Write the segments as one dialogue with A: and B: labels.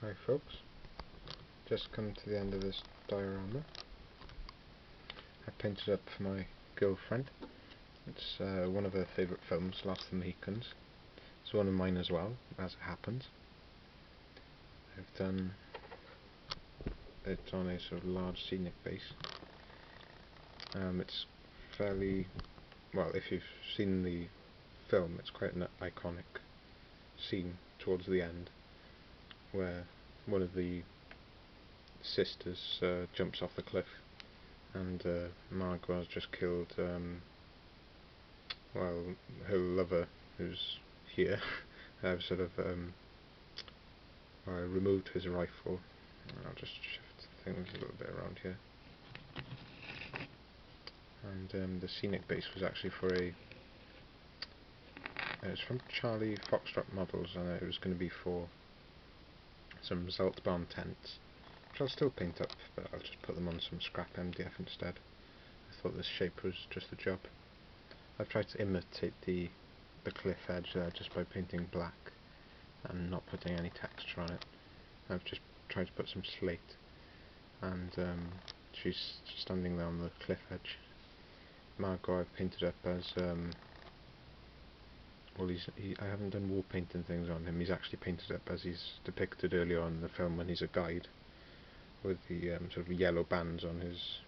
A: Hi folks, just come to the end of this diorama. I painted up for my girlfriend. It's one of her favourite films, Last of the Mohicans. It's one of mine as well, as it happens. I've done it on a sort of large scenic base. It's fairly, well, if you've seen the film, it's quite an iconic scene towards the end where one of the sisters jumps off the cliff and Margot has just killed well, her lover, who's here. I've sort of removed his rifle. I'll just shift things a little bit around here. And the scenic base was actually for it was from Charlie Foxtrot Models, and it was going to be for some Zeltbahn tents, which I'll still paint up, but I'll just put them on some scrap MDF instead. I thought this shape was just the job. I've tried to imitate the cliff edge there just by painting black and not putting any texture on it. I've just tried to put some slate, and she's standing there on the cliff edge. Margot I've painted up as well, I haven't done war painting things on him. He's actually painted up as he's depicted earlier on in the film when he's a guide, with the sort of yellow bands on his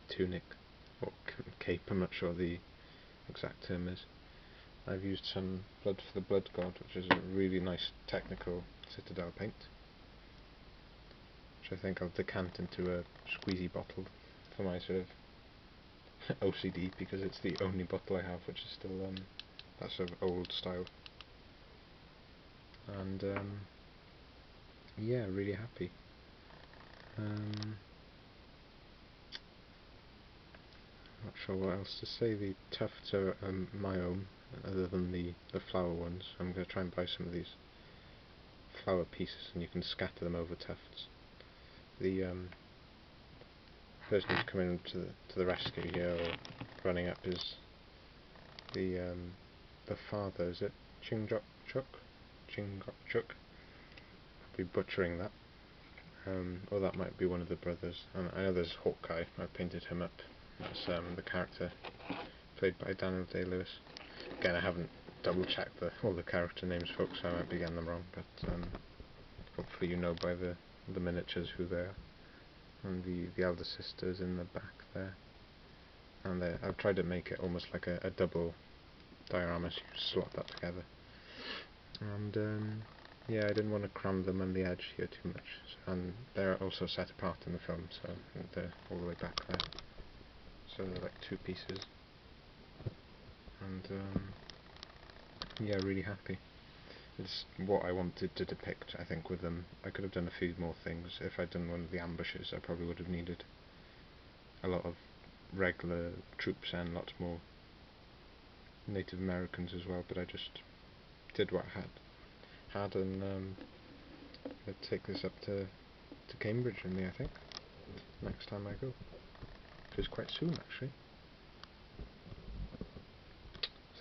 A: tunic or cape. I'm not sure the exact term is. I've used some Blood for the Blood God, which is a really nice technical citadel paint, which I think I'll decant into a squeezy bottle for my sort of OCD, because it's the only bottle I have which is still that sort of old style. And yeah, really happy. Not sure what else to say. The tufts are my own, other than the flower ones. I'm going to try and buy some of these flower pieces, and you can scatter them over tufts. The person who's coming to the rescue here, or running up, is the father. Is it Chingok-chuk? Chingok-chuk? I'll be butchering that. Or that might be one of the brothers. And I know there's Hawkeye. I painted him up. That's the character played by Daniel Day-Lewis. Again, I haven't double checked all the character names, folks, so I might be getting them wrong, but hopefully you know by the miniatures who they are. And the elder sister's in the back there. And I've tried to make it almost like a double diorama, so you slot that together. And yeah, I didn't want to cram them on the edge here too much. And they're also set apart in the film, so they're all the way back there. So they're like two pieces. And yeah, really happy. It's what I wanted to depict, I think, with them. I could have done a few more things. If I'd done one of the ambushes, I probably would have needed a lot of regular troops and lots more Native Americans as well, but I just did what I had, and I'd take this up to Cambridge with me, I think, next time I go, which is quite soon actually.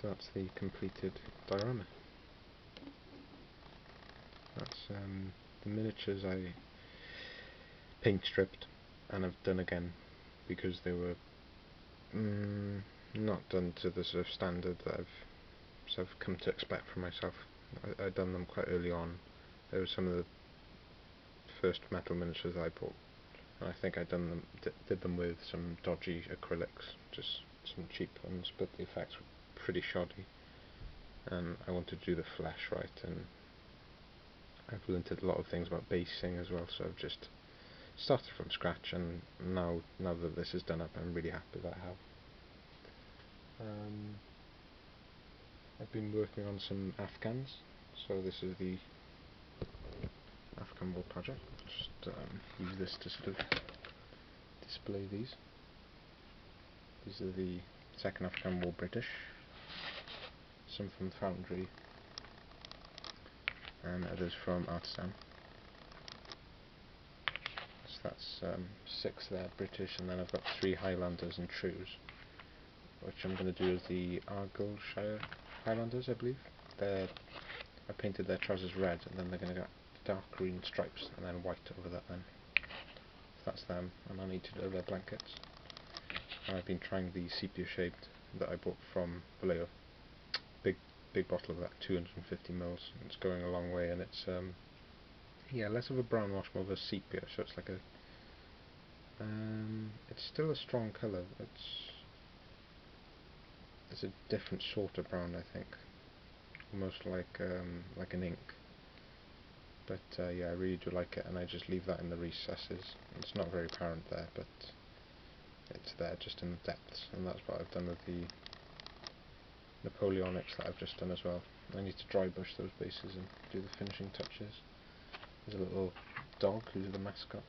A: So that's the completed diorama. That's the miniatures I paint stripped, and I've done again because they were not done to the sort of standard that I've sort of come to expect from myself. I'd done them quite early on. They were some of the first metal miniatures I bought, and I think I'd done did them with some dodgy acrylics, just some cheap ones, but the effects were pretty shoddy, and I wanted to do the flesh right, and I've learned a lot of things about basing as well, so I've just started from scratch, and now that this is done up, I'm really happy that I have. I've been working on some Afghans, so this is the Afghan War project. Just use this to sort of display these. These are the Second Afghan War British, some from Foundry, and others from Artisan. So that's 6 there, British, and then I've got 3 Highlanders and Trues, which I'm going to do as the Argyllshire Highlanders, I believe. They're I painted their trousers red, and then they're going to get dark green stripes and then white over that then. So that's them, and I need to do their blankets. And I've been trying the sepia shade that I bought from Vallejo. Big bottle of that, 250 mils. It's going a long way, and it's yeah, less of a brown wash, more of a sepia. So it's like a it's still a strong colour. It's a different sort of brown, I think, almost like an ink. But yeah, I really do like it, and I just leave that in the recesses. It's not very apparent there, but it's there just in the depths, and that's what I've done with the Napoleonics that I've just done as well. I need to dry brush those bases and do the finishing touches. There's a little dog who's the mascot.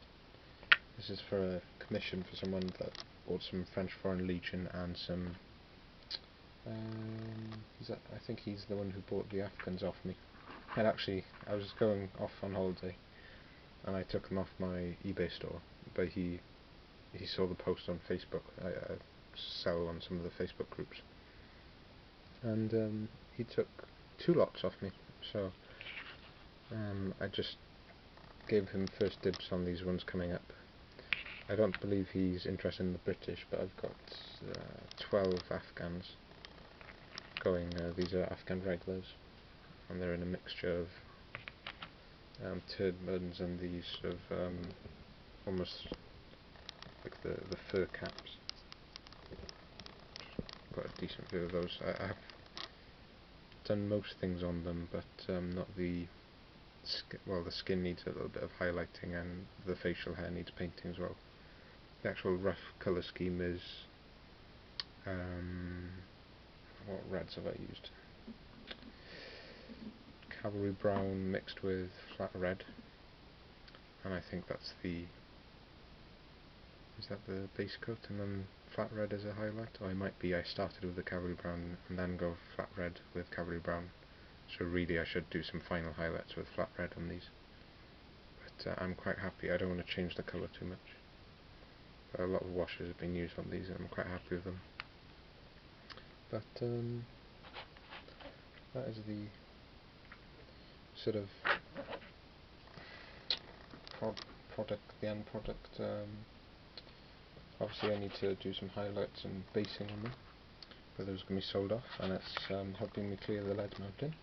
A: This is for a commission for someone that bought some French Foreign Legion and some I think he's the one who bought the Afghans off me. And actually, I was going off on holiday and I took them off my eBay store, but he saw the post on Facebook. I sell on some of the Facebook groups, and he took 2 lots off me, so I just gave him first dibs on these ones coming up. I don't believe he's interested in the British, but I've got 12 Afghans going. These are Afghan regulars, and they're in a mixture of turbans and these sort of almost like the fur caps. Got a decent view of those. I have done most things on them, but not the skin. Well, the skin needs a little bit of highlighting, and the facial hair needs painting as well. The actual rough colour scheme is what reds have I used? Cavalry brown mixed with flat red, and I think that's is that the base coat, and then flat red as a highlight? Or I started with the cavalry brown and then go flat red with cavalry brown, so really I should do some final highlights with flat red on these. But I'm quite happy. I don't want to change the colour too much. But a lot of washes have been used on these, and I'm quite happy with them. But that is the sort of the end product. Obviously I need to do some highlights and basing on them, but those can be sold off, and it's helping me clear the lead mountain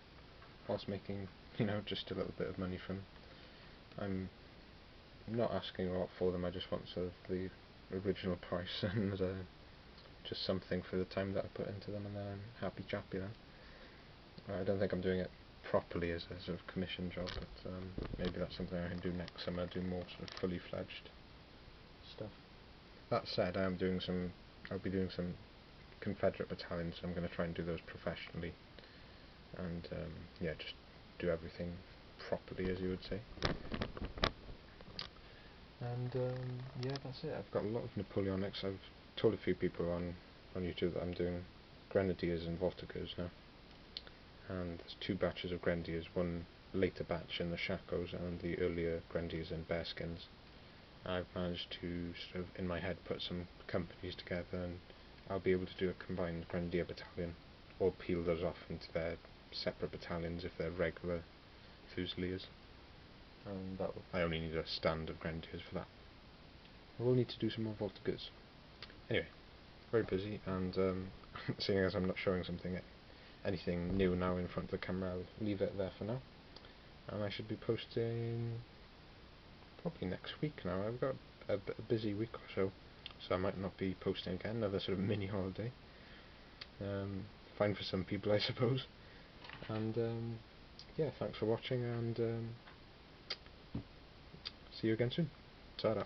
A: whilst making, just a little bit of money from. I'm not asking a lot for them. I just want sort of the original price and just something for the time that I put into them, and then I'm happy chappy then. I don't think I'm doing it properly as a sort of commission job, but maybe that's something I can do next summer, do more sort of fully fledged stuff. That said, I'll be doing some Confederate battalions, so I'm going to try and do those professionally, and yeah, just do everything properly, as you would say. And yeah, that's it. I've got a lot of Napoleonics. I've told a few people on YouTube that I'm doing Grenadiers and Voltigeurs now, and there's 2 batches of Grenadiers, one later batch in the Shakos and the earlier Grenadiers in bearskins. I've managed to sort of in my head put some companies together, and I'll be able to do a combined Grenadier battalion, or peel those off into their separate battalions if they're regular Fusiliers. And I only need a stand of Grenadiers for that. I will need to do some more Voltigeurs. Anyway, very busy, and seeing as I'm not showing anything new now in front of the camera, I'll leave it there for now. And I should be posting probably next week now. I've got a busy week or so I might not be posting again. Another sort of mini holiday. Fine for some people, I suppose. And yeah, thanks for watching, and see you again soon. Ta-da.